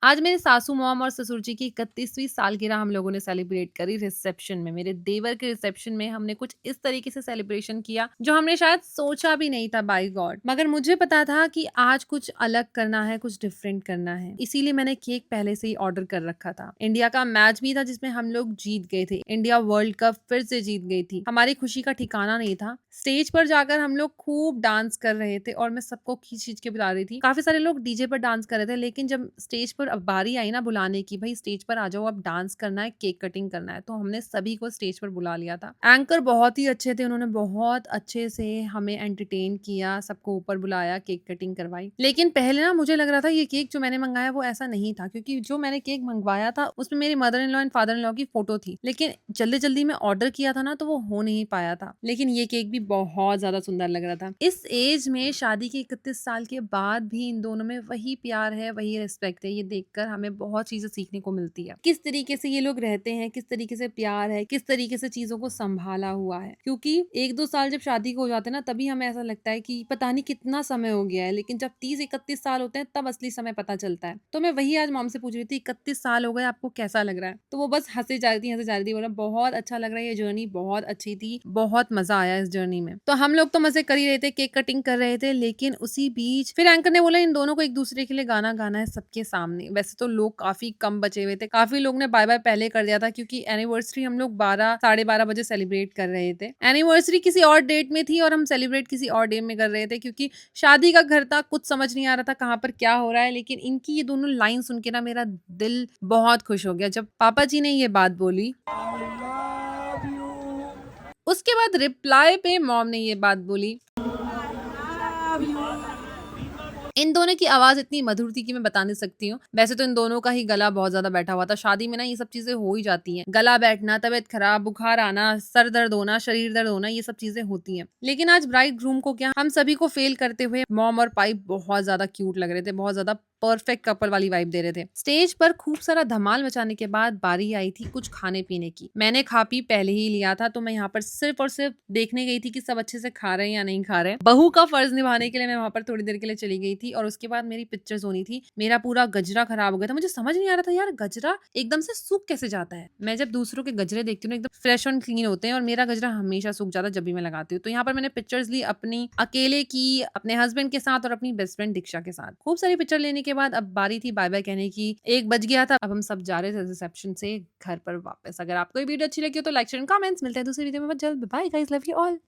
आज मेरे सासू मॉम और ससुर जी की 31वीं सालगिरह हम लोगों ने सेलिब्रेट करी रिसेप्शन में। मेरे देवर के रिसेप्शन में हमने कुछ इस तरीके से सेलिब्रेशन किया जो हमने शायद सोचा भी नहीं था बाय गॉड। मगर मुझे पता था कि आज कुछ अलग करना है, कुछ डिफरेंट करना है। इसीलिए मैंने केक पहले से ही ऑर्डर कर रखा था। इंडिया का मैच भी था जिसमें हम लोग जीत गए थे। इंडिया वर्ल्ड कप फिर से जीत गई थी। हमारी खुशी का ठिकाना नहीं था। स्टेज पर जाकर हम लोग खूब डांस कर रहे थे और मैं सबको खींच खींच के बुला रही थी। काफी सारे लोग डीजे पर डांस कर रहे थे, लेकिन जब स्टेज पर अब बारी आई ना बुलाने की, भाई स्टेज पर आ जाओ, अब डांस करना है, केक कटिंग करना है, तो हमने सभी को स्टेज पर बुला लिया था। एंकर बहुत ही अच्छे थे, उन्होंने बहुत अच्छे से हमें एंटरटेन किया, सबको ऊपर बुलाया, केक कटिंग करवाई। लेकिन पहले ना मुझे लग रहा था ये केक जो मैंने मंगाया वो ऐसा नहीं था, क्योंकि जो मैंने केक मंगवाया था उसमें मेरी mother in law and father in law की फोटो थी, लेकिन जल्दी जल्दी में ऑर्डर किया था ना तो वो हो नहीं पाया था। लेकिन ये केक भी बहुत ज्यादा सुंदर लग रहा था। इस एज में शादी के 31 साल के बाद भी इन दोनों में वही प्यार है, वही रिस्पेक्ट है। ये देखकर हमें बहुत चीजें सीखने को मिलती है, किस तरीके से ये लोग रहते हैं, किस तरीके से प्यार है, किस तरीके से चीजों को संभाला हुआ है। क्योंकि 1-2 साल जब शादी को हो जाते हैं ना, तभी हमें ऐसा लगता है कि पता नहीं कितना समय हो गया है, लेकिन जब 30-31 साल होते हैं तब असली समय पता चलता है। तो मैं वही आज मॉम से पूछ रही थी, 31 साल हो गए, आपको कैसा लग रहा है? तो वो बस हंसे जा रही थी, हंसे जा रही थी, बोला बहुत अच्छा लग रहा है, ये जर्नी बहुत अच्छी थी, बहुत मजा आया इस जर्नी में। तो हम लोग तो मजे कर ही रहे थे, केक कटिंग कर रहे थे, लेकिन उसी बीच फिर एंकर ने बोला इन दोनों को एक दूसरे के लिए गाना गाना है सबके सामने। वैसे तो लोग काफी कम बचे हुए थे, काफी लोग ने बाय बाय पहले कर दिया था, क्योंकि एनिवर्सरी हम लोग 12 साढ़े 12 बजे सेलिब्रेट कर रहे थे। एनिवर्सरी किसी और डेट में थी और हम सेलिब्रेट किसी और डेट में कर रहे थे, क्योंकि शादी का घर था, कुछ समझ नहीं आ रहा था कहाँ पर क्या हो रहा है। लेकिन इनकी ये दोनों लाइन सुन के ना मेरा दिल बहुत खुश हो गया। जब पापा जी ने ये बात बोली, उसके बाद रिप्लाई पे मॉम ने ये बात बोली। इन दोनों की आवाज इतनी मधुर थी कि मैं बता नहीं सकती हूँ। वैसे तो इन दोनों का ही गला बहुत ज्यादा बैठा हुआ था। शादी में ना ये सब चीजें हो ही जाती हैं, गला बैठना, तबीयत खराब, बुखार आना, सर दर्द होना, शरीर दर्द होना, ये सब चीजें होती हैं। लेकिन आज ब्राइड ग्रूम को क्या, हम सभी को फेल करते हुए मॉम और पाइप बहुत ज्यादा क्यूट लग रहे थे, बहुत ज्यादा परफेक्ट कपल वाली वाइब दे रहे थे। स्टेज पर खूब सारा धमाल मचाने के बाद बारी आई थी कुछ खाने पीने की। मैंने खा पी पहले ही लिया था, तो मैं यहाँ पर सिर्फ और सिर्फ देखने गई थी कि सब अच्छे से खा रहे हैं या नहीं खा रहे हैं। बहू का फर्ज निभाने के लिए मैं वहां पर थोड़ी देर के लिए चली गई थी, और उसके बाद मेरी पिक्चर्स होनी थी। मेरा पूरा गजरा खराब हो गया था। मुझे समझ नहीं आ रहा था यार, गजरा एकदम से सूख कैसे जाता है। मैं जब दूसरों के गजरे देखती हूँ ना, एकदम फ्रेश एंड क्लीन होते हैं, और मेरा गजरा हमेशा सूख जाता है जब भी मैं लगाती हूँ। तो यहाँ पर मैंने पिक्चर्स ली अपनी अकेले की, अपने हस्बैंड के साथ और अपनी बेस्ट फ्रेंड दीक्षा के साथ। खूब सारी पिक्चर लेने के बाद अब बारी थी बाय बाय कहने की। 1 बज गया था, अब हम सब जा रहे थे रिसेप्शन से घर पर वापस। अगर आपको ये वीडियो अच्छी लगी हो तो लाइक शेयर कमेंट्स। मिलते हैं दूसरी वीडियो में बहुत जल्द। Bye guys, love you all.